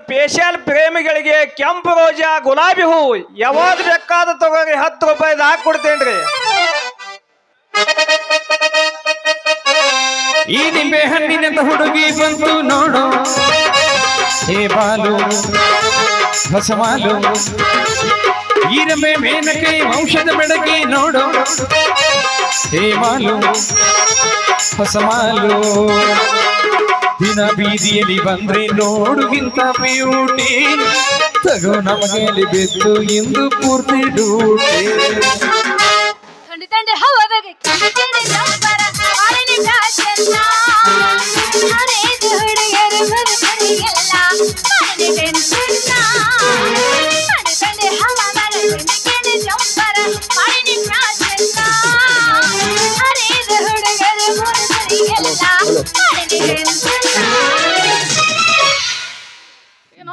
Special ಪ್ರೇಮಿಗಳಿಗೆ ಕೆಂಪು ರೋಜಾ ಗುಲಾಬಿ ಹೂ ಯಾವಾಗ ಬೇಕಾದ ತಗೋರಿ 10 ರೂಪಾಯಿ ಹಾಕೊಡ್ತೇನ್ರಿ. ಈ ನಿಂಬೆ ಹಣ್ಣಿನಂತ ಹುಡುಗಿ ಬಂತು ನೋಡು, ಹೇ ಬಾಲು ಹೊಸ ಮಾಲು, ಈ ರಂಬೆ ಮೇನಕೆ ವಂಶದ ಬೆಳಗಿ ನೋಡು, ಹೇ ಮಾಲು ಹೊಸ ಮಾಲು. ದಿನ ಬೀದಿಯಲ್ಲಿ ಬಂದ್ರೆ ನೋಡುಗಿಂತ ಬ್ಯೂಟಿ, ತಗೋ ನಮಗೆಲ್ಲಿ ಬಿದ್ದು ಇಂದು ಪೂರ್ತಿ ಡೂಟಿ.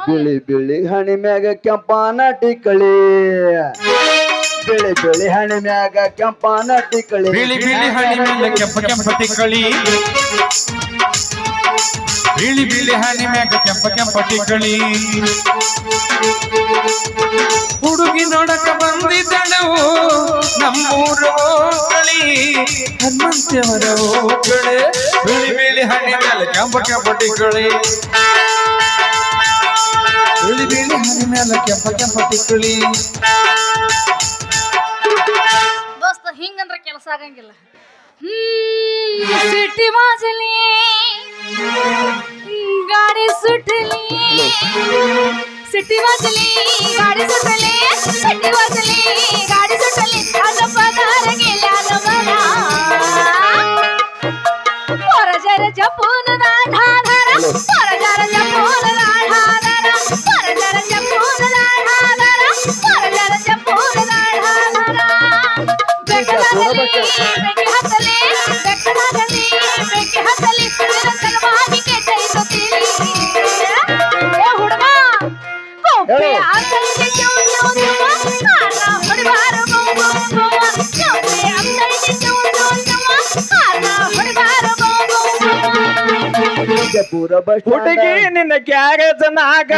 ಬಿಳಿ ಬಿಳಿ ಹಣಿ ಮ್ಯಾಗ ಕೆಂಪಾನ ಟಿಕಳಿ, ಬಿಳಿ ಬಿಳಿ ಹಣಿ ಮ್ಯಾಗ ಕೆಂಪಾನ ಟಿಕಳಿ, ಬಿಳಿ ಬಿಳಿ ಹಣಿ ಮೇಲೆ ಕೆಂಪ ಕೆಂಪ ಟಿಕ್ಕಳಿ, ಬಿಳಿ ಬಿಳಿ ಹಣಿ ಮ್ಯಾಗ ಕೆಂಪ ಕೆಂಪ ಟಿಕ್ಕಳಿ. ಹುಡುಗಿ ನೋಡಕ ಬಂದಿದ್ದಳು ನಮ್ಮೂರ ಕಳಿ, ಹನುಮಂತವರ ಕಳೆ. ಬಿಳಿ ಬಿಳಿ ಹಣಿ ಮೇಲೆ ಕೆಂಪ ಕೆಂಪ ಟಿಕ್ಕಳಿ, ಬಿಳಿ ಬಿಳಿ ಹಣಿ ಮೇಲೆ ಕೆಂಪ ಕೆಂಪ ಟಿಕ್ಕಳಿ. ದೋಸ್ತ ಹಿಂಗಂದ್ರೆ ಕೆಲಸ ಆಗಂಗಿಲ್ಲ. ಸಿಟಿ ಮಾಜಲಿ ಗಾಡಿ ಸುಟ್ಟಲಿ, ಸಿಟಿ ಮಾಜಲಿ ಗಾಡಿ ಸುಟ್ಟಲಿ, ಸಿಟಿ ಮಾಜಲಿ ಗಾಡಿ ಸುಟ್ಟಲಿ, ಅದು ಪದಾರಗಿಲ್ಲ ನಮನ ಹೊರಜರ ಜಪೂನದ ಢಾಧರ, ಹೊರಜರ ಜಪೂನದ ಢಾಧರ, ಹೊರಜರ ಜಪೂನದ ಢಾಧರ, ಹೊರಜರ ಜಪೂನದ ಢಾಧರ. ಬೆಟ್ಟದಲ್ಲಿ ಬೆಂಕಿ ಹತ್ತಲಿ, ಬೆಟ್ಟದಲ್ಲಿ ಬೆಂಕಿ ಹತ್ತಲಿ, ನಿರಂತರವಾಗಿ ಕೆಟ್ಟೈಸುತ್ತೀರಿ. ಏ ಹುಡುಗ ಕೊಂಪೆ ಅಂತೈತೆ ಚೌ ಚೌ ಚೌ, ಕಾರಣ ಹೊಡಿಬಾರು ಗೌ ಗೌ ಗೌ, ಕೊಂಪೆ ಅಂತೈತೆ ಚೌ ಚೌ ಚೌ, ಕಾರಣ ಹೊಡಿಬಾರು ಗೌ ಗೌ ಗೌ. ಪೂರ ಬಸ್ ಹುಡುಗಿ ನಿನ್ನ ಗ್ಯಾರೇಜ್ ನಾಗ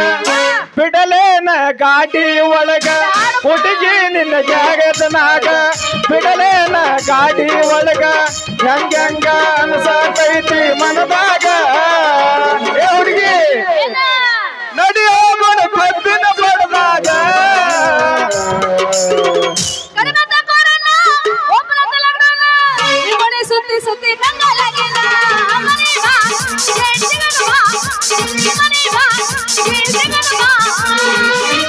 ಬಿಡಲೇನ ಗಾಡಿ ಒಳಗ, ಹುಡುಗಿ ನಿನ್ನ ಗ್ಯಾರೇಜ್ ನಾಗ ಬಿಡಲೇನ ಗಾಡಿ ಒಳಗ, ಹೆಂಗ ಅನ್ಸತೈತಿ ಮನದಾಗ. ಏ ಹುಡುಗಿ ನಡಿಯೋ ಬಡ ಕಬ್ಬಿನ ಬಡದಾಗ. ಸುತ್ತಿ ಸುತ್ತಿ ಕಂಗಾಲಾಗಿಲ್ಲ ಮನೆ ಬಾ, ಜೇಡ್ಸಿಗನು ಬಾ, ಮನೆ ಬಾ, ಜೇಡ್ಸಿಗನು ಬಾ,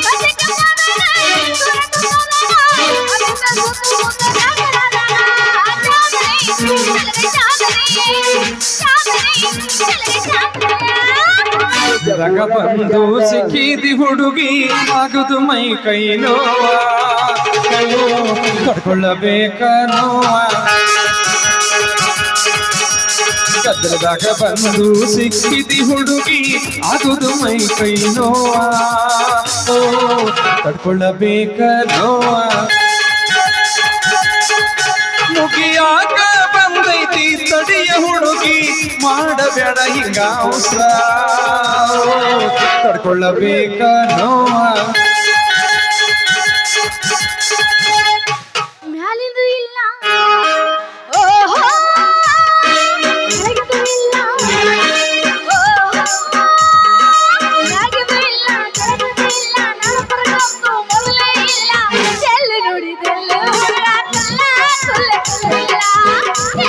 ಬಸಿ ಕಮ್ಮನನೆ, ಸುರ ಕಮ್ಮನನೆ, ಅಲ್ಲಿಂದ ಸುತ್ತು ಮುತ್ತ ಜಾಗರನ, ಚಾದರಿ, ಚಾದರಿ, ಜಗ ಬಂದು ಸಿಕ್ಕಿದಿ ಹುಡುಗಿ ಆಗುದು ಮೈ ಕೈ ನೋವ, ಕಡ್ಕೊಳ್ಳಬೇಕ ನೋವ. ಗದ್ದಲದಾಗ ಬಂದು ಸಿಕ್ಕಿದಿ ಹುಡುಗಿ ಆಗುದು ಮೈ ಕೈ ನೋವ, ತಡ್ಕೊಳ್ಳಬೇಕ ನೋವ. ಮುಗಿಯಾಕ ಬಂದೈತಿ ತಡಿಯ ಹುಡುಗಿ, ಮಾಡಬೇಡ ಹಿಂಗ ಅವಸರ, ತಡ್ಕೊಳ್ಳಬೇಕ ನೋವ. ಮ್ಯಾಲಿಂದು ಇಲ್ಲ ಓಹೋ, ಕೆಳಗಿಂದು ಇಲ್ಲ ಓಹೋ, ಮ್ಯಾಗಿಂದು ಇಲ್ಲ ಕೆಳಗಿಂದು ಇಲ್ಲ, ನಡುಪರಗಂತೂ ಮೊದಲೇ ಇಲ್ಲ. ಎಲ್ಲಿ ನೋಡಿದೆಲ್ಲೂ ಹುಡುಗ ಕುಲ್ಲ ಕುಲ್ಲ ಕುಲ್ಲ,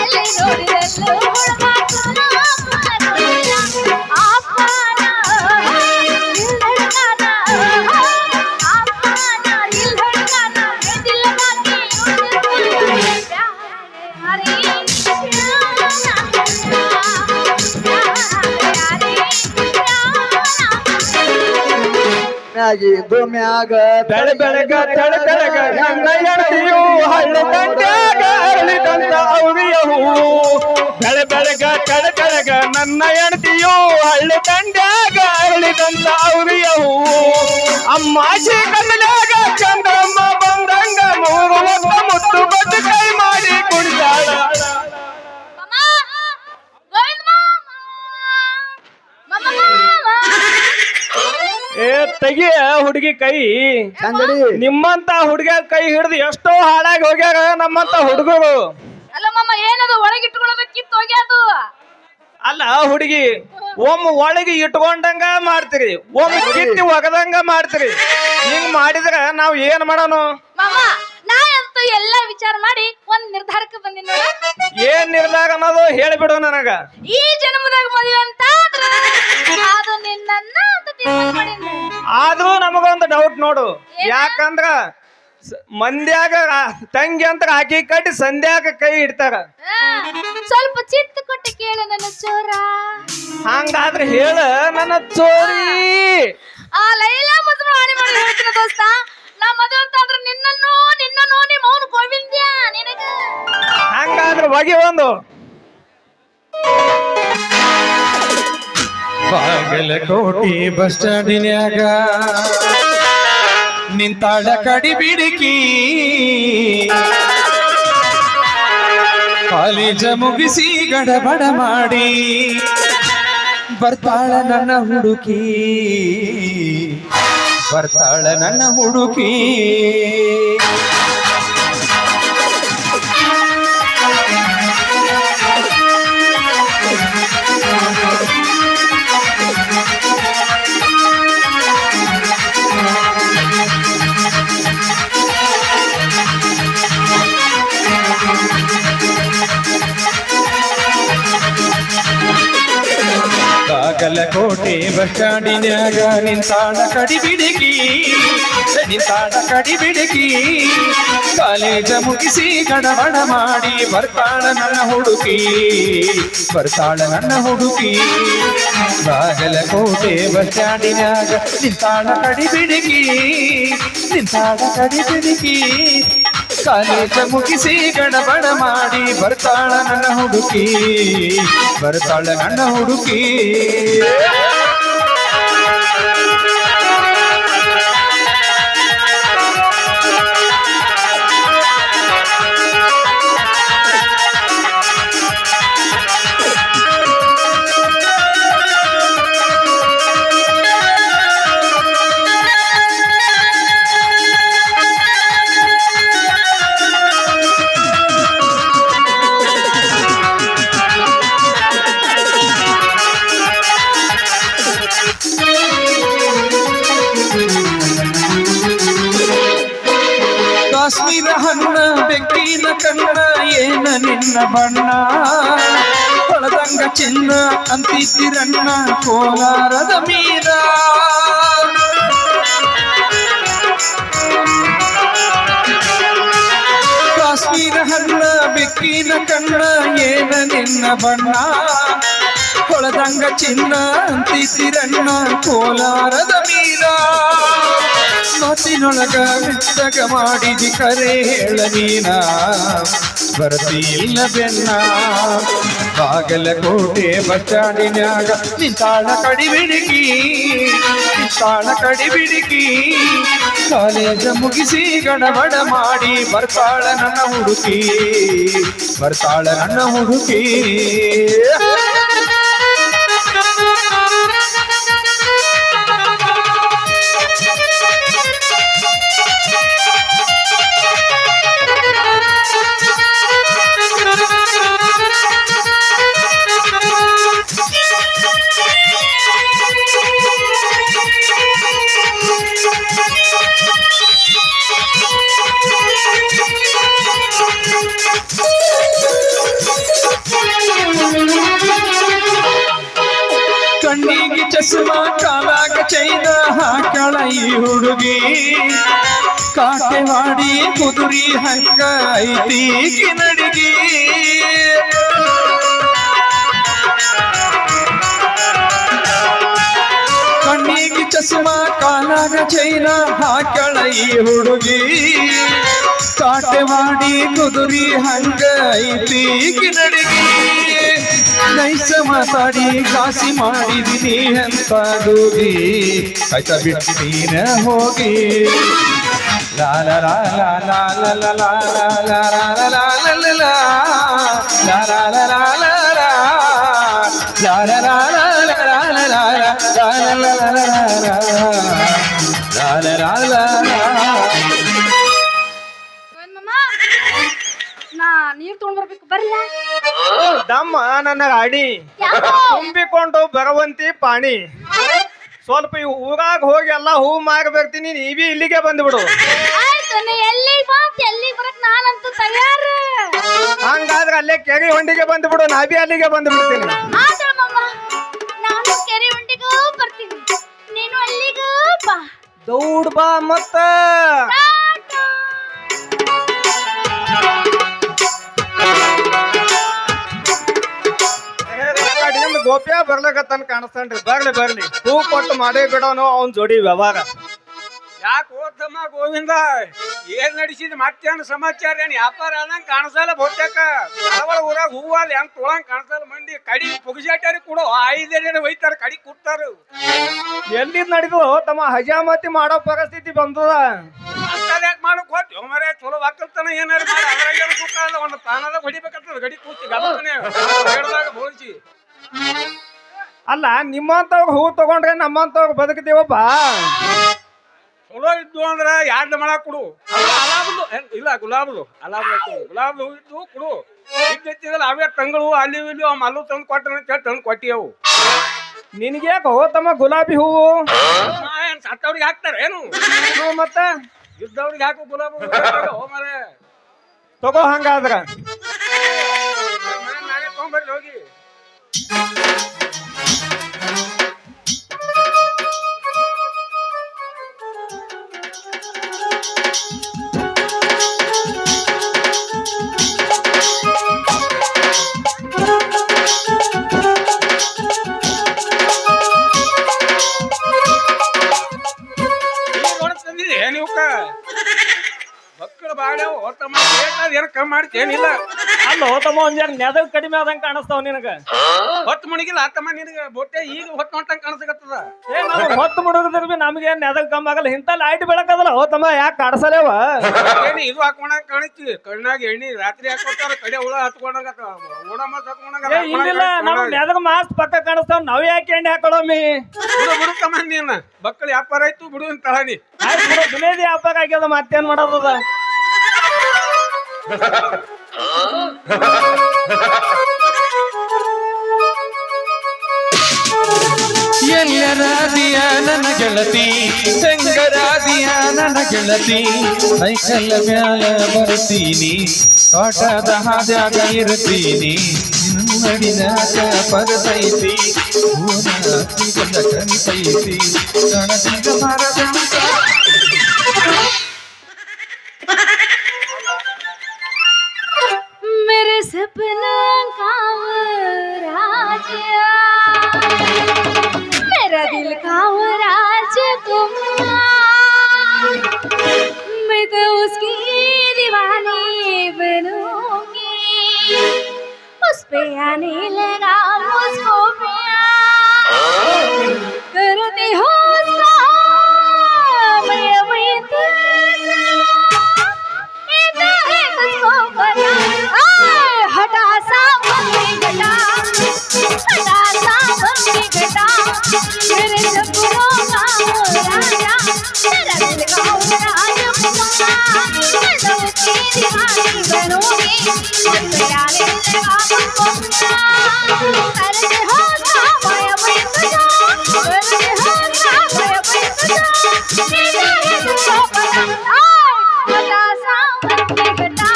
ಎಲ್ಲಿ ನೋಡಿದೆಲ್ಲೂ ಹುಡುಗ ಕುಲ್ಲ ಕುಲ್ಲ ಕುಲ್ಲ. ಅಪ್ಪನ ಇಲ್ಲ ಹುಡುಗನ, ಅಪ್ಪನ ಇಲ್ಲ ಹುಡುಗನ, ಮೆಂದಿಲ್ಲ ಬಾಕಿ ಮ್ಯಾಗಿಂದು ಮ್ಯಾಗ ಬೆಳ ಬೆಳಗ ತಡ ತಡಗ ಹೆಂಗ ಎಣತಿಯು ಹಳ್ಳಿ ದಂಡ್ಯಾಗ ಅರಳಿದಂತ ಅವ್ರಿಯ ಹೂ. ಬೆಳ ಬೆಳಗ ತಡ ತಡಗ ನನ್ನ ಎಣತಿಯು ಹಳ್ಳಿ ದಂಡ್ಯಾಗ ಅರಳಿದಂತ ಅವ್ರಿಯ ಹೂ. ಅಮ್ಮಾಶಿ ಕನ್ನಡಾಗ ಚಂದ್ರಮ್ಮ ಬಂದಂಗ 3 ವರ್ಷ ಮುತ್ತು ಬದ್ದು ಕೈ ಮಾಡಿ ಕುಡಿದಾಳ. ತೆಗಿಯ ಹುಡುಗಿ ಕೈ. ಚಂದಡಿ ನಿಮ್ಮಂತ ಹುಡುಗ್ಯಾರ ಕೈ ಹಿಡಿದು ಎಷ್ಟೋ ಹಾಳಾಗಿ ಹೋಗ್ಯಾರ ನಮ್ಮಂತ ಹುಡುಗರು. ಅಲ್ಲ ಮಾಮ ಏನದು ಒಳಗಿಟ್ಕೊಳ್ಬೇಕಿತ್ತು ಹೋಗ್ಯಾದು. ಅಲ್ಲ ಹುಡುಗಿ ಒಮ್ಮೆ ಒಳಗೆ ಇಟ್ಕೊಂಡಂಗ ಮಾಡ್ತೀರಿ, ಒಮ್ಮೆ ಕಿತ್ತಿ ಒಗದಂಗ ಮಾಡ್ತೀರಿ. ಹಿಂಗ್ ಮಾಡಿದ್ರ ನಾವ್ ಏನ್ ಮಾಡೋಣ? ಮಾಮ ನಾ ಅಂತೂ ಎಲ್ಲ ವಿಚಾರ ಮಾಡಿ ಒಂದ್ ನಿರ್ಧಾರಕ್ಕೆ ಬಂದಿನ. ಏನ್ ನಿರ್ಧಾರ ಅನ್ನೋದು ಹೇಳಿಬಿಡು ನನಗ. ಈ ಜನ್ಮದಾಗ ಮದುವೆ ಅಂತ ಅದು ನಿನ್ನನ್ನ ಅಂತ ತೀರ್ಮಾನ ಮಾಡೀನಿ. ಆದ್ರೂ ನಮಗೊಂದು ಡೌಟ್ ನೋಡು. ಯಾಕಂದ್ರ ಮಂದ್ಯಾಗ ತಂಗಿ ಅಂತ ಹಾಕಿ ಕಟ್ಟಿ ಸಂಧ್ಯಾಗ ಕೈ ಇಡ್ತಾರ. ಸ್ವಲ್ಪ ಚಿತ್ತ ಕೊಟ್ಟು ಕೇಳ ನನ್ನ ಚೋರ. ಹಂಗಾದ್ರೆ ಹೇಳ ನನ್ನ ಚೋರಿ. ಆ ಲೈಲಾ ಮದುವೆ ಹಾನಿ ಮಾಡಿ ಹೇಳ್ತೀನಿ ದೋಸ್ತ. ನಾ ಮದುವೆ ಅಂತ ಅಂದ್ರೆ ನಿನ್ನನ್ನು ನಿಮ್ಮ ಅವನು ಗೋವಿಂದ್ಯ ನಿನಗ. ಹಂಗಾದ್ರೆ ಹೊಗೆ ಒಂದು. ಬಾಗಲಕೋಟೆ ಬಸ್ ಸ್ಟ್ಯಾಂಡಿನ್ಯಾಗ ನಿಂತಾಳ ಕಡಿ ಬಿಡುಕಿ, ಕಾಲೇಜ ಮುಗಿಸಿ ಗಡಬಡ ಮಾಡಿ ಬರ್ತಾಳ ನನ್ನ ಹುಡುಕಿ, ಬರ್ತಾಳ ನನ್ನ ಹುಡುಕಿ. ಬಾಗಲಕೋಟೆ ಬಸ್ ಸ್ಟ್ಯಾಂಡಿನ್ಯಾಗ ನಿಂತಾಳ ಕಡಿ ಬಿಡುಕಿ, ನಿಂತಾಳ ಕಡಿ ಬಿಡುಕಿ, ಕಾಲೇಜ ಮುಗಿಸಿ ಗಡಬಡ ಮಾಡಿ ಬರ್ತಾಳ ನನ್ನ ಹುಡುಕಿ, ಬರ್ತಾಳ ನನ್ನ ಹುಡುಕಿ. ಬಾಗಲಕೋಟೆ ಬಸ್ ಸ್ಟ್ಯಾಂಡಿನ್ಯಾಗ ನಿಂತಾಳ ಕಡಿ ಬಿಡುಕಿ, ನಿಂತಾಳ ಕಡಿ ಬಿಡುಕಿ, ಕಾಲೇಜ ಮುಗಿಸಿ ಗಡಬಡ ಮಾಡಿ ಬರ್ತಾಳ ನನ್ನ ಹುಡುಕಿ, ಬರ್ತಾಳ ನನ್ನ ಹುಡುಕಿ. ಕಾಶ್ಮೀರ ಹಣ್ಣ ಬೆಕ್ಕಿನ ಕಣ್ಣ ಏನ ನಿನ್ನ ಬಣ್ಣ, ಹೊಳದಂಗ ಚಿನ್ನ ಅಂತಿದ್ದಿರಣ್ಣ ಕೋಲಾರದ ಮೀರ. ಕಾಶ್ಮೀರ ಹಣ್ಣ ಬೆಕ್ಕಿನ ಕಣ್ಣ ಏನ ನಿನ್ನ ಬಣ್ಣ, ಹೊಳದಂಗ ಚಿನ್ನ ಅಂತಿದ್ದಿರಣ್ಣ ಕೋಲಾರದ ಮೀರ. ಮಾತಿನೊಳಗ ಮೆತ್ತಗ ಮಾಡಿದಿ ಕರೆ ಹೇಳ ನೀನ, ಬರ್ತಿಲ್ಲ ಬೆನ್ನ. ಬಾಗಲಕೋಟೆ ಬಸ್ ಸ್ಟ್ಯಾಂಡಿನ್ಯಾಗ ನಿಂತಾಳ ಕಡಿ ಬಿಡುಕಿ, ನಿಂತಾಳ ಕಡಿ ಬಿಡುಕಿ, ಕಾಲೇಜ ಮುಗಿಸಿ ಗಡಬಡ ಮಾಡಿ ಬರ್ತಾಳ ನನ್ನ ಹುಡುಕಿ, ಬರ್ತಾಳ ನನ್ನ ಹುಡುಕಿ. ಕಣ್ಣಿಗೆ ಚಸ್ಮಾ ಕಾಲಾಗ ಚೈನ ಹಾಕಳ ಈ ಹುಡುಗಿ, ಕಾಟೆವಾಡಿ ಕುದುರಿ ಹಂಗ ಐತಿ ನಡಿಗಿ. ಕಣ್ಣಿಗೆ ಚಸ್ಮಾ ಕಾಲಾಗ ಚೈನ ಹಾಕಳ ಈ ಹುಡುಗಿ, ಕಾಟೆವಾಡಿ ಕುದುರಿ ಹಂಗ ಐತಿ ನಡಿಗಿ. ನೈಸ ಮಾತಾಡಿ ಕಾಸಿ ಮಾಡಿದೀನಿ ಅಂತ ದೂಗಿ, ಆಯ್ತಾ ಬಿಡ್ತೀನ ಹೋಗಿ. ಲಾಲ ಲಾಲ ಲಾಲ ಲಾಲ ಲಾಲ ಲಾಲ ಲಾಲ ಲಾಲ ಲಾಲ ಲಾಲ ಲಾಲ ನನ್ನ ಗಾಡಿ ಯಾಕೋ ತುಂಬಿಕೊಂಡು ಬರುವಂತಿ ಪಾಣಿ ಸ್ವಲ್ಪ ಈ ಊರಾಗ ಹೋಗಿ ಎಲ್ಲ ಹೂ ಮಾರಿ ಬರ್ತೀನಿ ನೀವಿ ಇಲ್ಲಿಗೆ ಬಂದ್ಬಿಡು. ಆಯ್ತು ನೀ ಎಲ್ಲಿಗೆ ಬರಕ್ ನಾನಂತೂ ತಯಾರ. ಹಂಗಾದ್ರೆ ಅಲ್ಲೇ ಕೆರೆ ಹೊಂಡಿಗೆ ಬಂದ್ಬಿಡು, ನಾ ಬಿ ಅಲ್ಲಿಗೆ ಬಂದ್ಬಿಡ್ತೀನಿ. ಆದ್ರೆ ಮಮ್ಮ ನಾನು ಕೆರೆ ಹೊಂಟಿಗೂ ಬರ್ತೀನಿ, ನೀನು ಅಲ್ಲಿಗೂ ಬಾ. ದೌಡ್ ಬಾ ಮತ್ತ ಟಾಟಾ. ಗೋಪ್ಯ ಬರ್ಲಕತ್ತಾನ ಕಾಣಿಸ್ತಾನ್ರಿ. ಬರ್ಲಿ ಹೂ ಕೊಟ್ಟು ಮಾಡೇ ಬಿಡೋನು ಅವ್ನ ಜೋಡಿ ವ್ಯವಹಾರ. ಯಾಕೆ ಹೋದಮ್ಮ ಗೋವಿಂದ, ಏನ್ ನಡೆಸಿದ ಮತ್ತೇನು ಸಮಾಚಾರ? ಏನ್ ವ್ಯಾಪಾರ ಆದಂಗ ಕಾಣಿಸಲ್ಲ ಬಹುತೇಕ. ಒಳಗೊಳ ಊರಾಗ ಹೂವ ಅಲ್ಲಿ ಹೆಂಗ್ ತೊಳಂಗ್ ಕಾಣಿಸಲ್ಲ. ಮಂದಿ ಕಡಿ ಪುಗಿಸಾಟ್ಯಾರಿ ಕೂಡ 5 ಜನ ಒಯ್ತಾರ, ಕಡಿ ಕೂಡ್ತಾರ. ಎಲ್ಲಿದ್ ನಡೀತು ತಮ್ಮ ಹಜಾಮತಿ ಮಾಡೋ ಪರಿಸ್ಥಿತಿ ಬಂದದ. ಅಂತದ್ ಯಾಕೆ ಮಾಡಕ್ ಹೋಗ್ತೀವಿ ಮರೇ? ಚಲೋ ವಾಕಲ್ತಾನ ಏನಾರು ಮಾಡಿ ಅದ್ರಾಗ ಸುಖ ಅಲ್ಲ. ಒಂದು ತಾನದಾಗ ಹೊಡಿಬೇಕಂತದ ಗಡಿ ಕೂತಿ ಗಬಕ್ಕನೆ ಹೇಳ್ದಾಗ ಬೋಳ್ಸಿ. ಅಲ್ಲ ನಿಮ್ಮಂತವ್ರು ಹೂ ತಗೊಂಡ್ರೆ ನಮ್ಮಂತವ್ರು ಬದುಕ್ತೀವಪ್ಪ. ಚಲೋ ಇದ್ದು ಅಂದ್ರ 2 ಮಳ ಕೊಡು. ಅಲಾಬದು ಇಲ್ಲ, ಗುಲಾಬದು ಗುಲಾಬ್ ಹೂ ಇದ್ದು ಕೊಡು. ಇದ್ದಿದ್ದಲ್ಲ ಅವೇ ತಂಗಳು ಅಲ್ಲಿ ಇಲ್ಲಿ ಅವ್ ಮಲ್ಲು ತಂದು ಕೊಟ್ಟ ತಂದು ಕೊಟ್ಟಿ ಅವು. ನಿನಗೆ ತಮ್ಮ ಗುಲಾಬಿ ಹೂವು ಏನ್ ಸತ್ತವ್ರಿಗೆ ಹಾಕ್ತಾರ ಏನು? ಮತ್ತ ಇದ್ದವ್ರಿಗೆ ಹಾಕು ಗುಲಾಬಿ ಮರೇ. ತಗೋ ಹಂಗಾದ್ರ ನಾನೇ ತಗೊಂಡ್ಬರ್ಲಿ ಹೋಗಿ. ಮಕ್ಕಳು ಬಾಳ್ಯಾವ ತಮ್ಮ ಏನ್ ಕಮ್ಮಿ ಮಾಡ್ತೇನಿಲ್ಲ. ಅಲ್ಲ ತಮ್ಮ ಒಂದ್ ಜನ ನೆದಕ್ ಕಡಿಮೆ ಆದಂಗ ಕಾಣಿಸ್ತಾವ ನಿನಗ. ಹೊತ್ತು ಮುಣಿಗಿಲ್ಲ ಆತಮ್ಮ ನಿನಗ ಬೋಟೆ ಈಗ ಹೊತ್ತು ಹೊಂಟಂಗ ಕಾಣಿಸಕತ್ತದ. ಹೊತ್ತು ಮುಡುಗದ್ರ ಬಿ ನಮ್ಗೆ ನೆದಕ್ ಕಮ್ಮಿ ಆಗಲ್ಲ. ಇಂತ ಲೈಟ್ ಬೆಳಕದಲ್ಲ ತಮ್ಮ ಯಾಕೆ ಕಾಣಿಸಲೇವ? ಏನಿ ಇದು ಹಾಕೊಂಡಾಗ ಕಾಣಿಸ್ತಿ ಕಣ್ಣಾಗ ಎಣ್ಣಿ ರಾತ್ರಿ ಹಾಕೋತಾರ ಕಡೆ ಹುಳ ಹತ್ಕೊಂಡಾಗ ಓಡ ಮತ್ ಹತ್ಕೊಂಡಾಗ. ಇಲ್ಲ ನಮ್ ನೆದಕ್ ಮಾಸ್ಕ್ ಪಕ್ಕ ಕಾಣಿಸ್ತಾವ, ನಾವ್ ಯಾಕೆ ಎಣ್ಣೆ ಹಾಕೊಳ್ಳೋಮಿ? ಬಿಡು ತಮ್ಮ ನೀನ ಮಕ್ಕಳು ವ್ಯಾಪಾರ ಆಯ್ತು ಬಿಡು ಅಂತ ತಳನಿ. ಬಿಲೇದಿ ವ್ಯಾಪಾರ ಆಗ್ಯದ, ಮತ್ತೇನ್ ಮಾಡೋದದ? ಎಲ್ಲರಾದಿಯ ನನ್ನ ಗೆಳತಿ, ಶಂಕರಾದಿಯ ನನ್ನ ಗೆಳತಿ, ಸೈಕಲ್ ಮ್ಯಾಲ ಬರ್ತೀನಿ, ತೋಟದ ಹಾದ್ಯಾಗ ಇರ್ತೀನಿ, ನಡಿನಾಕ ಪರಸೈತಿ, ಬಂದ ಕನಿಸೈತಿ, ಕಣಸಿಗ ಮರದ मेरे सपना का वो राजा, मेरा दिल का वो राजकुमार, मैं तो उसकी दीवानी बनूंगी, उस पे आने लगा मुझको प्यार, करती हो उसका मैं तुझसे, इतना है तुझको पता। हटा सा बंदी घटा, हटा सा बंदी घटा, मेरे सपनों का वो राजा, मेरा दिल का वो राजकुमार, मैं तो उसकी दीवानी बनूंगी, उस पे आने लगा मुझको प्यार, करते हो ना माया मैं तुझा, करते हो ना माया मैं तुझा, इतना है तुझको पता। हटा सा बंदी घटा,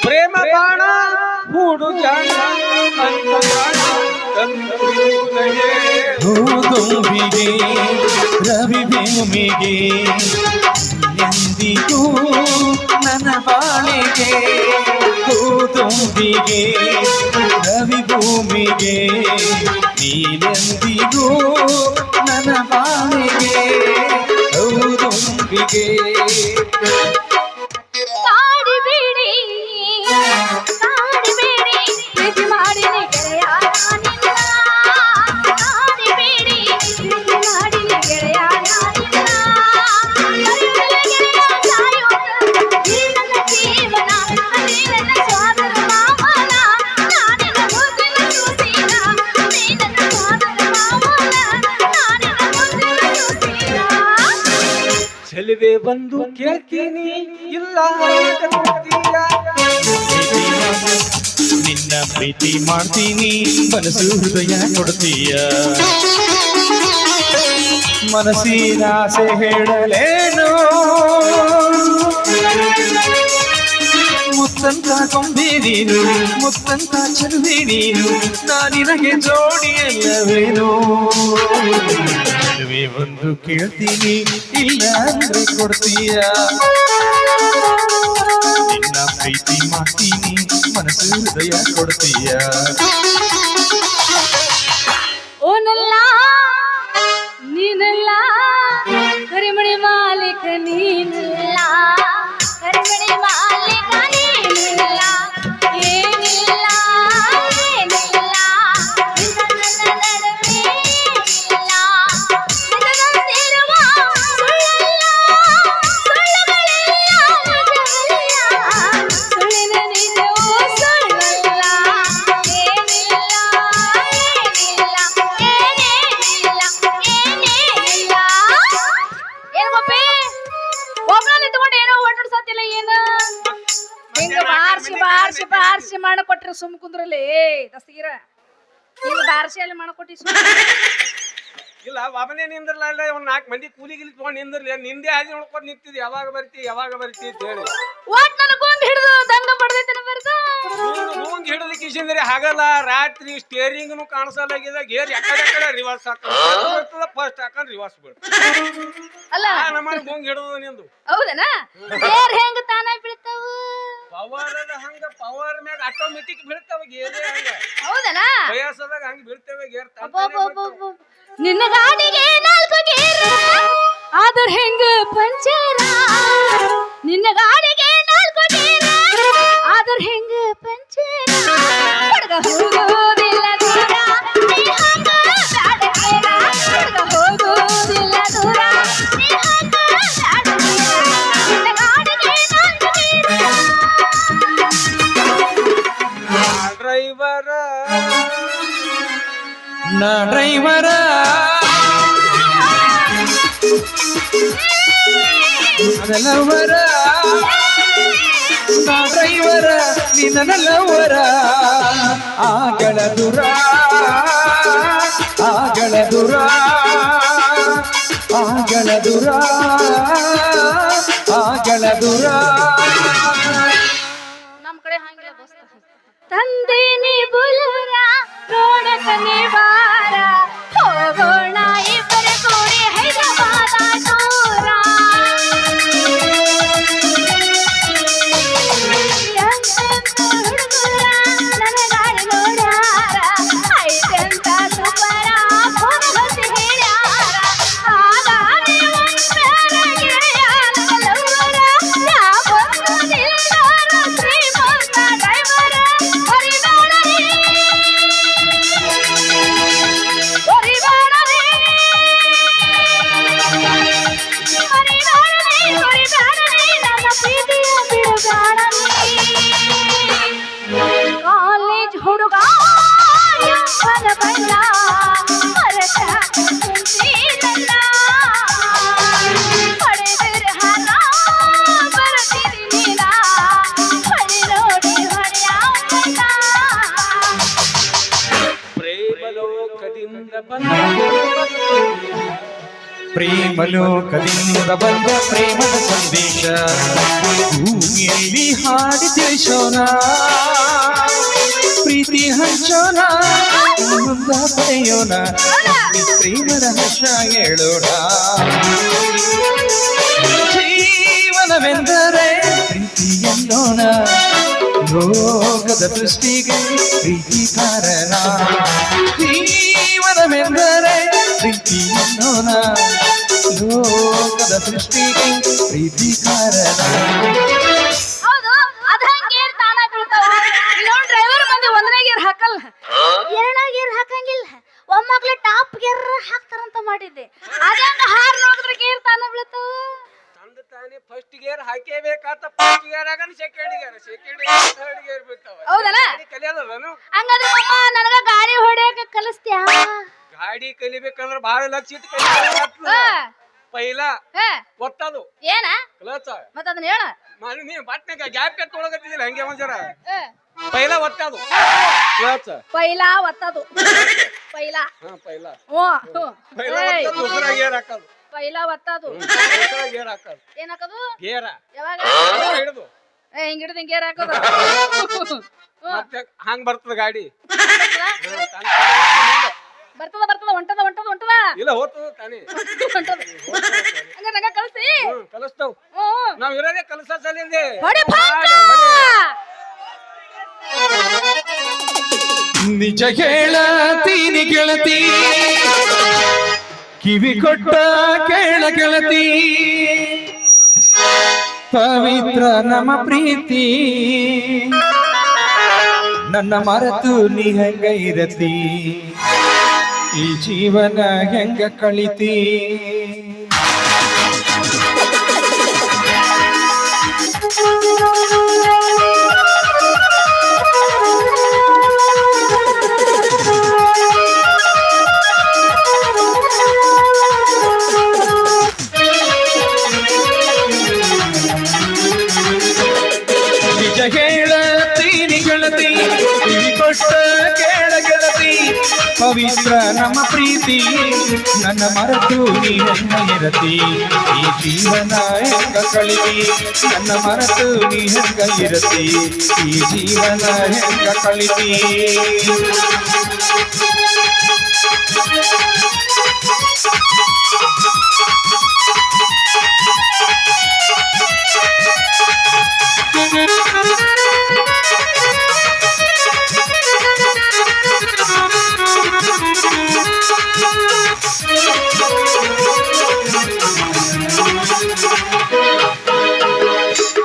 ಪ್ರೇಮ ಬಾಣ ಹೂಡು ಜಾಣ ಹೂದುಂಬಿಗೆ ರವಿ ಭೂಮಿಗೆ ಎಂದಿಗೂ ನನ್ನ ಬಾಳಿಗೆ, ಹೂದುಂಬಿಗೆ ರವಿ ಭೂಮಿಗೆ ನೀನೆಂದಿಗೂ ನನ್ನ ಬಾಳಿಗೆ, ಹೂದುಂಬಿಗೆ ಕಾಡಿ ಬೇಡಿ ಪ್ರೀತಿ ಮಾಡಿ ಗೆಳೆಯ ನಾನಿಲ್ಲ, ಕಾಡಿ ಬೇಡಿ ಪ್ರೀತಿ ಮಾಡಿ ಗೆಳೆಯ ನಾನಿಲ್ಲ, ಕರೆಯುತ್ತಲೇ ಗೆಳೆಯ ಸಾಯೋದು ಈ ನನ್ನ ಜೀವನ, ಅದೇ ನನ್ನ ಸೋದರ ಮಾವನ, ನಾನಿನ ಮುದ್ದಿನ ಸೂಸಿನ, ನೀ ನನ್ನ ಸೋದರ ಮಾವನ, ನಾನಿನ ಮುದ್ದಿನ ಸೂಸಿನ. ಇಲ್ಲದೆ ಬಂದು ಕೇಳ್ತೀನಿ ಇಲ್ಲ ಅಂತ ಕೊಡ್ತೀಯ. ನಿನ್ನ ಪ್ರೀತಿ ಮಾಡ್ತೀನಿ ಮನಸ್ಸು ಹೃದಯ ಕೊಡ್ತೀಯ ಮನಸ್ಸಿನ ಆಸೆ ಹೇಳಲೇನು ಮುತ್ತಂತ ಕೊಂಬೆ ನೀನು ಮುತ್ತಂತ ಚೆಲುವೆ ನೀನು ನಾನಿನಗೆ ಜೋಡಿಯಲ್ಲವೇನು ಚೆಲುವೆ ಒಂದು ಕೇಳ್ತೀನಿ ಇಲ್ಲ ಅಂದ್ರೆ ಕೊಡ್ತೀಯ ನಿನ್ನ ಪ್ರೀತಿ ಮಾಡ್ತೀನಿ ಮನಸ್ಸು ಹೃದಯ ಕೊಡ್ತೀಯ ಓನಲ್ಲ ನೀನಲ್ಲ ಕರಿಮಣಿ ಮಾಲೀಕ ನೀನಲ್ಲ ಕರಿಮಣಿ ಮಾಲೀಕ ನೀನಲ್ಲ ಏನಿಲ್ಲ ಏನಿಲ್ಲ ನಿನ್ನ ನನ್ನ ನಡುವೆ ಇಲ್ಲ ನಿನಗಂತಿರುವ ಸುಳ್ಳಲ್ಲ ಸುಳ್ಳುಗಳಿಲ್ಲ ನಿಜವಿಲ್ಲ ಸುಳ್ಳಿನ ನಿಜವೂ ಸುಳ್ಳಲ್ಲ ಏನಿಲ್ಲ ಏನಿಲ್ಲ ಏನೇನಿಲ್ಲ ಏನೇನಿಲ್ಲ ಏನ್ ಗೋಪಿ ಒಬ್ಬನ ನಿಂತ್ಕೊಂಡು ಏನೋ ಒಟ್ಟಡ್ಸತ್ತಿಲ್ಲ ಏನು ಹಿಂಗ ಬಾರ್ಸಿ ಬಾರ್ಸಿ ಬಾರ್ಸಿ ಮಾಡಿಕೊಟ್ರಿ ಸುಮ್ ಕುಂದ್ರಲ್ಲಿ ದಸ್ತೀರ ಹಿಂಗ ಬಾರ್ಸಿ ಅಲ್ಲಿ ಮಾಡಿಕೊಟ್ಟಿ ಇಲ್ಲ ಒಬ್ಬನೇ ನಿಂದ್ರಲ್ಲ ಅಲ್ಲ ಒಂದ್ 4 ಮಂದಿ ಕೂಲಿ ಗಿಲಿ ತಗೊಂಡ್ ನಿಂದ್ರಲಿ ನಿಂದೆ ಹಾದಿ ನೋಡ್ಕೊಂಡು ನಿಂತಿದ್ ಯಾವಾಗ ಬರ್ತಿ ಅಂತ ಹೇಳಿ ಒಟ್ ನನ್ನ ಗುಂಡ್ ಹಿಡಿದು ದಂಡ ಪಡೆದೈತೆ ಬರ್ದ ಹೂಂಗ್ ಹಿಡಿದು ಕಿಶಂದ್ರೆ ಹಾಗಲ್ಲ ರಾತ್ರಿ ಸ್ಟೇರಿಂಗ್ನು ಕಾಣಿಸಲಾಗಿದೆ ಗೇರ್ ಯಾಕಡೆ ರಿವರ್ಸ್ ಹಾಕರ್ತದ ಫಸ್ಟ್ ಹಾಕೊಂಡ್ ರಿವರ್ಸ್ ಬೀಳ್ತದೆ ಅಲ್ಲ ನಮ್ಮನ್ನ ಹೂಂಗ್ ಹಿಡಿದು ನಿಂದು ಹೌದನ ಗೇರ್ ಹೆಂಗ ತಾನ ಬೀಳ್ತಾವ ಪವರ್ ಅದ ಹಂಗ ಪವರ್ ಮ್ಯಾಗ ಆಟೋಮೆಟಿಕ್ ಬೀಳ್ತಾವ ಗೇರ್ ಹಂಗ ಹೌದನ ವಯಸ್ಸದಾಗ ಹಂಗ ಬೀಳ್ತೇವೆ ಗೇರ್ ನಿನ್ನ ಗಾಡಿಗೆ 4 ಗೇರ್ ಆದ್ರ ಹೆಂಗ ಪಂಚರ ನಿನ್ನ ಗಾಡಿಗೆ 4 ಗೇರ್ ಆದ್ರ ಹೆಂಗ ಪಂಚರ ಹುಡುಗ ಹೋಗೋದಿಲ್ಲ ದೂರ ನೀ ಹಂಗ ಬ್ಯಾಡಗೇರ ಹುಡುಗ ಹೋಗೋದಿಲ್ಲ ದೂರ ನೀ ಹಂಗ ಬ್ಯಾಡಗೇರ ನಿನ್ನ ಗಾಡಿಗೆ 4 ಗೇರ್ ಡ್ರೈವರ ನಾ ಡ್ರೈವರ ಲವರ ನಾ ಡ್ರೈವರ ನಿನ್ನ ಲವರ ಆಗಳ ದುರ ಆಗಳ ದುರ ಆಗಳ ದುರ ಆಗಳ ದುರ ನಮ್ ಕಡೆ ಹಂಗಿಲ್ಲ ದೋಸ್ತ ತಂದೇನಿ ಬುಲುರ ನೋಡಕ ನಿವಾರ ಹೋಗೋಣ ಇಬ್ಬರ ಕೂಡಿ ಹೈದರಾಬಾದ ದೂರ ಎಂತೆಂತ ಹುಡುಗರ ನನ್ನ ಗಾಡಿ ನೋಡ್ಯಾರ ಐತೆಂತ ಸುಪರ ಫೋನ್ ಹಚ್ಚಿ ಹೇಳ್ಯಾರ ಹಾಗಾದ್ರೆ ಒಂದ್ಸಲ ಗೆಳೆಯರ ಲವ್ವರ ಯಾವತ್ತೂ ಶ್ರೀಮಂತ ಡ್ರೈವರ ಹೊರಿಬೇಡರಿ ಹೊರಿಬೇಡರಿ ಹೊರಿಬೇಡರಿ ನನ್ನ ಪ್ರೀತಿಯ ಬಿಡುಗಾಡರಿ ಕಾಲೇಜ್ ಹುಡುಗ ಯಪ್ಪನ ಬಣ್ಣ ಮರಕ ಕುಂತಿರಲ್ಲ ಹೊಡೆದರೆ ಹರ ಬರ್ತೀರಿ ನೀನ ಹೊಳಿ ನೋಡಿ ಹೊಡೆಯಾವಲ್ಲ ಪ್ರೇಮಲೋಕದಿಂದ ಬಂದ ಪ್ರೇಮಲೋಕದಿಂದ ಬಂದ ಪ್ರೇಮದ ಸಂದೇಶ ಭೂಮಿಯಲ್ಲಿ ಹಾಡಿ ತಿಳಿಸೋಣ ಪ್ರೀತಿ ಹಂಚೋಣ ಮುಂದ ಪಡೆಯೋಣ ಪ್ರೇಮ ರಹಸ್ಯ ಹೇಳೋಣ ಜೀವನವೆಂದರೆ ಪ್ರೀತಿ ಎನ್ನೋಣ ಲೋಕದ ಸೃಷ್ಟಿಗೆ ಪ್ರೀತಿ ಕಾರಣ ಜೀವನವೆಂದರೆ ಪ್ರೀತಿ ಎನ್ನೋಣ ಲೋಕದ ಸೃಷ್ಟಿಗೆ ಪ್ರೀತಿ ಕಾರಣ ಹೌದು ಅದ ಗೇರ್ ತಾನ ಬೀಳ್ತಾವ ಇನ್ನೊಂದು ಡ್ರೈವರ್ ಮಂದಿ ಒಂದನೇ ಗೇರ್ ಹಾಕಲ್ಲ ಎರಡನೇ ಗೇರ್ ಹಾಕಂಗಿಲ್ಲ ಒಮ್ಮಕ್ಳು ಟಾಪ್ ಗೇರ್ ಹಾಕ್ತಾರಂತ ಮಾಡಿದ್ದೆ ಅದಂಗ ಹಾರ್ ನೋಡಿದ್ರೆ ಗೇರ್ ತಾನ ಬೀಳ್ತಾವ ತಂದ ತಾನೇ ಫಸ್ಟ್ ಗೇರ್ ಹಾಕೇಬೇಕಾತ ಫಸ್ಟ್ ಗೇರ್ ಹಾಕನ್ ಸೆಕೆಂಡ್ ಗೇರ್ ಥರ್ಡ್ ಗೇರ್ ಬೀಳ್ತಾವ ಹೌದಲ್ಲ ಕಲಿಯೋದನು ಹಂಗಾದ್ರೆ ಅಮ್ಮ ನನಗ ಗಾಡಿ ಹೊಡ್ಯಾಕ ಕಲಿಸ್ತ್ಯಾ ಗಾಡಿ ಕಲಿಬೇಕಂದ್ರ ಬಹಳ ಲಕ್ಷ ಇಟ್ಟು ಕಲಿಬೇಕು ಪೈಲ ಹೇ ಒತ್ತದು ಏನ ಕ್ಲಚ್ ಮತ್ತ ಅದನ್ನ ಹೇಳ ನೀ ಬಟ್ನಾಗ ಗ್ಯಾಪ್ ಎತ್ತೊಳಗತ್ತಿದಿಲ್ಲ ಹಂಗೆ ಒಂದ್ಸರ ಏ, ಪೈಲ ಒತ್ತದು ಕ್ಲಚ್ ಪೈಲಾ ಒತ್ತದು ಪೈಲಾ ಪೈಲ ಹ್ಞೂ ಪೈಲ ಏಯ್, ಒತ್ತದು ಉಸಿರ ಗೇರ್ ಹಾಕೋದು ಪೈಲಾ ಒತ್ತದು ಉಸಿರ ಗೇರ್ ಹಾಕೋದು ಏನ್ ಹಾಕೋದು ಗೇರ ಯಾವಾಗ ಹಿಡಿದು ಏ ಹಿಂಗ್ ಹಿಡಿದು ಹಿಂಗೇರ್ ಹಾಕೋದು ಮತ್ತೆ ಹಂಗ್ ಬರ್ತದ ಗಾಡಿ ಬರ್ತದ ಬರ್ತದ ಹೊಂಟದ ಹೊಂಟದ ಹೊಂಟದ ಇಲ್ಲ ಹೋತು ತಾನೇ ಹೊಂಟದ ಹಂಗ ನಂಗ ಕಳ್ಸಿ ಕಲಿಸ್ತಾವ್ ಹ್ಞೂ ನಾವ್ ಇರೋದೇ ಕಲಸ ಸಲಿಂದೆ ಹೊಡಿ ಭಾಗ ನಿಜ ಹೇಳತೀನಿ ಗೆಳತಿ ಕಿವಿ ಕೊಟ್ಟ ಕೇಳ ಗೆಳತಿ ಪವಿತ್ರ ನಮ್ಮ ಪ್ರೀತಿ ನನ್ನ ಮರೆತು ನೀ ಹೆಂಗ ಇರತಿ ಈ ಜೀವನ ಹೆಂಗ ಕಳಿತಿ ನಿಜ ಹೇಳತೀನಿ ಗೆಳತಿ ಕಿವಿ ಕೊಟ್ಟ ಕೇಳ ಗೆಳತಿ ಪವಿತ್ರ ನಮ್ಮ ಪ್ರೀತಿ ನನ್ನ ಮರೆತು ನೀ ಹೆಂಗ ಇರತಿ ಈ ಜೀವನ ಹೆಂಗ ಕಳಿತಿ ನನ್ನ ಮರೆತು ನೀ ಹೆಂಗ ಇರತಿ ಈ ಜೀವನ ಹೆಂಗ ಕಳಿತಿ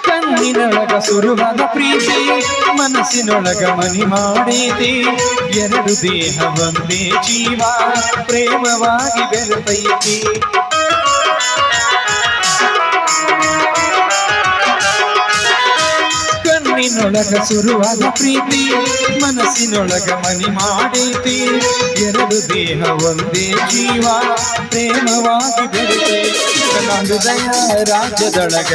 ಕಣ್ಣಿನೊಳಗ ಸುರುವಾದ ಪ್ರೀತಿ ಮನಸ್ಸಿನೊಳಗ ಮನಿ ಮಾಡೈತಿ ಎರಡು ದೇಹ ಒಂದೇ ಜೀವ ಪ್ರೇಮವಾಗಿ ಬೆರೆತೈತಿ ಕಣ್ಣಿನೊಳಗ ಸುರುವಾದ ಪ್ರೀತಿ ಮನಸ್ಸಿನೊಳಗ ಮನಿ ಮಾಡೈತಿ ಎರಡು ದೇಹ ಒಂದೇ ಜೀವ ಪ್ರೇಮವಾಗಿ ಬೆರೆತೈತಿ ನನ್ನ ಹೃದಯ ರಾಜ್ಯದೊಳಗ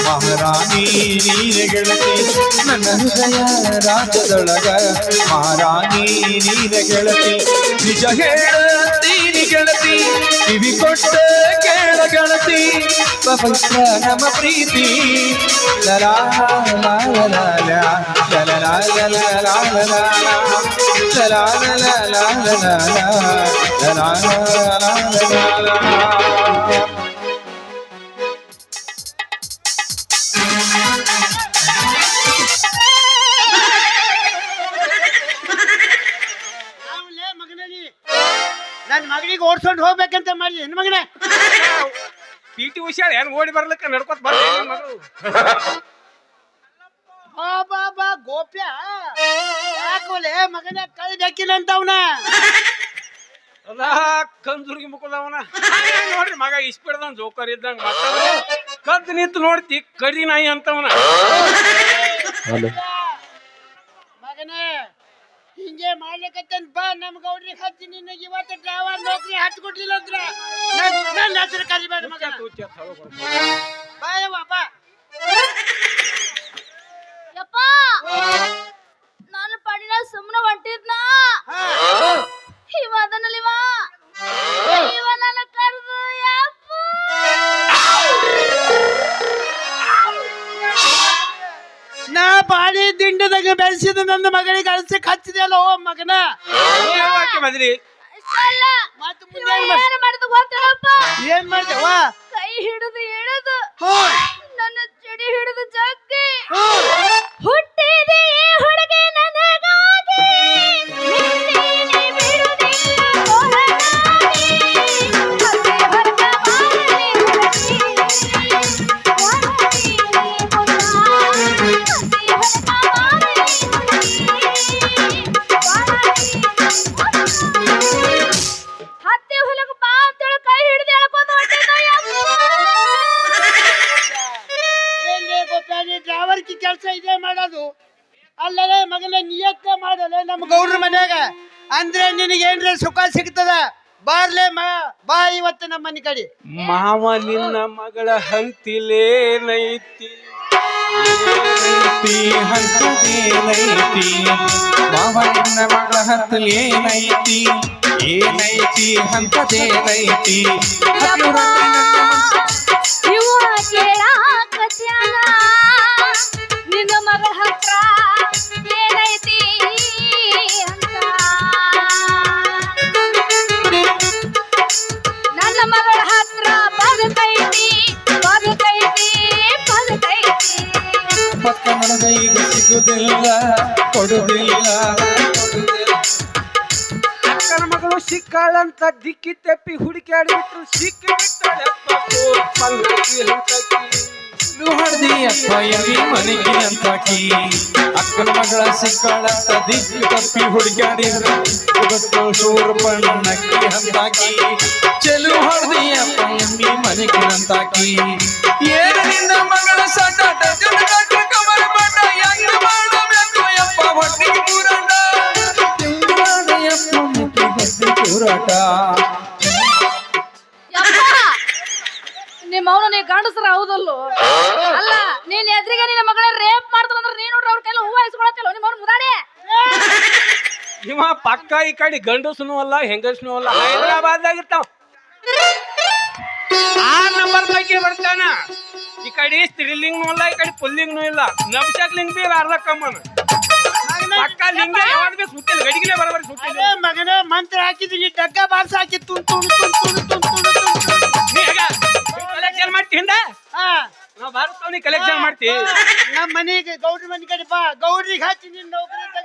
ಮಹಾರಾಣಿ ನೀನೆ ಗೆಳತಿ ನನ್ನ ಹೃದಯ ರಾಜ್ಯದೊಳಗ ಮಹಾರಾಣಿ ನೀನೆ ಗೆಳತಿ ನಿಜ ಹೇಳತೀನಿ ಗೆಳತಿ ಕಿವಿ ಕೊಟ್ಟ ಕೇಳ ಗೆಳತಿ ಪವಿತ್ರ ನಮ್ಮ ಪ್ರೀತಿ ಲಲಾ ಲಾ ಲಾ ಲಾ ಲಲಾ ಲಲಾ ಲಾ ಲಲಾ ಲಲಾ ಲಲಾ ಲಾ ಲಲಾ ಲಲಾ ಲಲಾ ಲಲಾ ನನ್ ಮಗಳಿಗೆ ಓಡ್ಸ್ಕೊಂಡು ಹೋಗ್ಬೇಕಂತ ಮಾಡಿ ಹೆಣ್ ಮಗನೇ ಪಿಟಿ ಉಷಾ ಏನ್ ಓಡಿ ಬರ್ಲಿಕ್ಕ ನಡ್ಕೊತ ಬರ್ಲಿ ಮಗಳು ಬಾ ಗೋಪ್ಯ ಯಾಕೋಲೆ ಮಗನೇ ಕಳ್ದಕ್ಕಿಲ್ಲ ಅವನ ಅದ ಕಂಜುರ್ಗಿ ಮುಖದವನ ನೋಡ್ರಿ ಮಗ ಇಸ್ಪಿಡ್ದವನ್ ಜೋಕರ್ ಇದ್ದಂಗ ಕದ್ದು ನಿಂತು ನೋಡ್ತಿ ಕಡಿ ನಾಯಿ ಅಂತವನ ಮಗನೇ ಹಿಂಗೆ ಮಾಡ್ಲಿಕ್ಕಂತ ಬಾ ನಮ್ ಗೌಡ್ರಿಗೆ ಹಚ್ಚಿ ನಿನಗೆ ಇವತ್ತು ಡ್ರೈವರ್ ನೌಕರಿ ಹಚ್ಕೊಟ್ಟಿಲ್ಲ ಅಂದ್ರ ನನ್ನ ಹೆಸರು ಕರಿಬೇಡ ಮಗ ಬಾಯವ್ವ ಬಾ ಯಪ್ಪ ನಾನು ಪಡಿನ ಸುಮ್ಮನೆ ಹೊಂಟಿದ್ನ ಇವ ಅದನ್ನಲ್ಲಿವ ಇವ ನನ್ನ ಕರೆದು ಯಪ್ಪ ನಾ ಬಾಡಿ ದಿಂಡದಾಗ ಬೆಳೆಸಿದ ನನ್ನ ಮಗಳಿಗೆ ಅಳ್ಸಕ್ ಹಚ್ಚಿದೆಯಲ್ಲ ಓ ಮಗನ ಮದ್ರಿ ಅಷ್ಟಲ್ಲ ಮತ್ತೆ ಇವ ಮುಂದೆ ಏನು ಮಾಡಿದ ಗೊತ್ತೇಳಪ್ಪ ಏನ್ ಮಾಡ್ದೇವ ಕೈ ಹಿಡಿದು ಎಳೆದು ಹ್ಞೂ ನನ್ನ ಚಡಿ ಹಿಡಿದು ಜಗ್ಗಿ ಹ್ಞೂ ಹುಟ್ಟಿದೆ ಈ ಹುಡುಗಿ ನನಗಾಗಿ ನಿಂತೀನಿ ಬಿಡುವುದಿಲ್ಲ ಹೊರಗಾಗಿ ಹಸಿ ಹೊರಗ ಮಾರಲಿ ಹೊರಗಿ ಹೊರಗಿ ಪುಟ್ಟ ಹಸಿ ಹೊರಗ ಮಾರಲಿ ಹೊರಗಿ ಹತ್ತಿ ಹುಲಗ ಬಾ ಅಂತೇಳಿ ಕೈ ಹಿಡಿದು ಎಳ್ಕೊಂಡು ಹೊಂಟಿದ್ದ ಏನ್ಲೇ ಗೋಪ್ಯ ನೀ ಡ್ರೈವರ್ಕಿ ಕೆಲಸ ಇದೇ ಮಾಡೋದು ಅಲ್ಲದೆ ಮಗನ ನಿಯತ್ತ ಮಾಡಲ್ಲ ನಮ್ಮ ಗೌಡ್ರ ಮನ್ಯಾಗ ಅಂದ್ರೆ ನಿನಗೆ ಏನ್ರ ಸುಖ ಸಿಗ್ತದ ಬಾರ್ಲೆ ಬಾ ಇವತ್ತು ನಮ್ಮ ಮನೆ ಕಡೆ. ಮಾವ ನಿನ್ನ ಮಗಳ ಹಂತಿಲೇನೈತಿ ಏನೈತಿ ಹಂತದೇನೈತಿ ಮಾವ ನಿನ್ನ ಮಗಳ ಹತ್ತಲೇನೈತಿ ಏನೈತಿ ಹಂತದೇನೈತಿ ಇವ ಕೇಳಾಕತ್ಯಾನ ನಿನ್ನ ಮಗಳ ಹತ್ರ ಏನೈತಿ ಅಂತ. ನನ್ನ ಮಗಳ ಹತ್ರ ಬದುಕೈತಿ ಬದುಕೈತಿ ಬದುಕೈತಿ. ಪಕ್ಕ ನನಗ ಈಗ ಸಿಗುದಿಲ್ಲ ಕೊಡುದಿಲ್ಲ ಅಕ್ಕನ ಮಗಳು ಸಿಕ್ಕಾಳಂತ ದಿಕ್ಕಿ ತೆಪ್ಪಿ ಹುಡುಕಾಡ್ಬಿಟ್ರು ಸಿಕ್ಕಿ ಬಿಟ್ಟಾಳಪ್ಪ ಪಲ್ಲಕ್ಕಿ ಹಂತಕಿ. ಹೊಡೆದಿಯಪ್ಪ ಎಲ್ಲಿ ಮನೆಗಿನಂತಾಕಿ ಅಕ್ಕನ ಮಗಳ ಸಿಕ್ಕಾಳಂತ ದಿಕ್ಕು ತಪ್ಪಿ ಹುಡುಗಾಡಿದ್ರು ಶೂರ್ಪಣ್ಣಕ್ಕಿ ಹಂತಾಕಿ ಚೆಲು ಹೊಡೆದಿಯಪ್ಪ ಎಲ್ಲಿ ಮನೆಗಿನಂತಾಕಿ ಏನ ನಿನ್ನ ಮಗಳ ಸಾಟಾಟ ಜನಗಾಟ ಕಮರ ಬಾಟ ಹೆಂಗ ಮಾಡಬೇಕು ಯಪ್ಪ ಹೊಟ್ಟಿಗೆ ಪೂರಾಟ ಯಪ್ಪ ಹೊಟ್ಟಿಗೆ ಪೂರಾಟ. ನಿಮ್ಮ ಅವನು ನೀ ಗಂಡಸ್ರ ಹೌದಲ್ಲೋ ಅಲ್ಲ ನೀನ್ ಎದ್ರಿಗೆ ನಿನ್ನ ಮಗಳ ರೇಪ್ ಮಾಡ್ತಾರಂದ್ರೆ ನೀನ್ ನೋಡ್ರಿ ಅವ್ರ ಕೈಲಿ ಹೂವ ಇಸ್ಕೊಳತ್ತಿಲ್ಲ ನಿಮ್ಮ ಅವ್ನು ಮುದಾಡೆ. ಇವ ಪಕ್ಕ ಈ ಕಡೆ ಗಂಡಸ್ನು ಅಲ್ಲ ಹೆಂಗಸ್ನು ಅಲ್ಲ ಹೈದರಾಬಾದ್ದಾಗ ಇರ್ತಾವ. ಆ ನಂಬರ್ ಬಗ್ಗೆ ಬರ್ತಾನ. ಈ ಕಡೆ ಸ್ತ್ರೀಲಿಂಗ್ನು ಇಲ್ಲ ಈ ಕಡೆ ಪುಲ್ಲಿಂಗ್ನು ಇಲ್ಲ ನಬ್ಸಕ್ ಲಿಂಗ್ ಬಿ ಅರ್ಧ ಕಮ್ಮನ ಪಕ್ಕ ಲಿಂಗ ಯಾವಾಗ ಬಿ ಸುತ್ತಿಲ್ಲ ಗಡಿಗಿಲೆ ಬರಬರಿ ಸುತ್ತಿಲ್ಲ. ಅದೇ ಮಗನೇ ಮಂತ್ರ ಹಾಕಿದ್ದೀನಿ ಡಗ್ಗ ಬಾರ್ಸ ಹಾಕಿ ಕಲೆಕ್ಷನ್ ಮಾಡ್ತಿ ಹಿಂದ ನಾವು ಭಾರತ ಕಲೆಕ್ಷನ್ ಮಾಡ್ತಿ. ನಮ್ಮ ಮನೆಗೆ ಗೌಡ್ರ ಮನೆ ಕಡೆ ಬಾ ಗೌಡ್ರಿಗೆ ಹಾಕಿ ನಿನ್ನ ನೌಕರಿ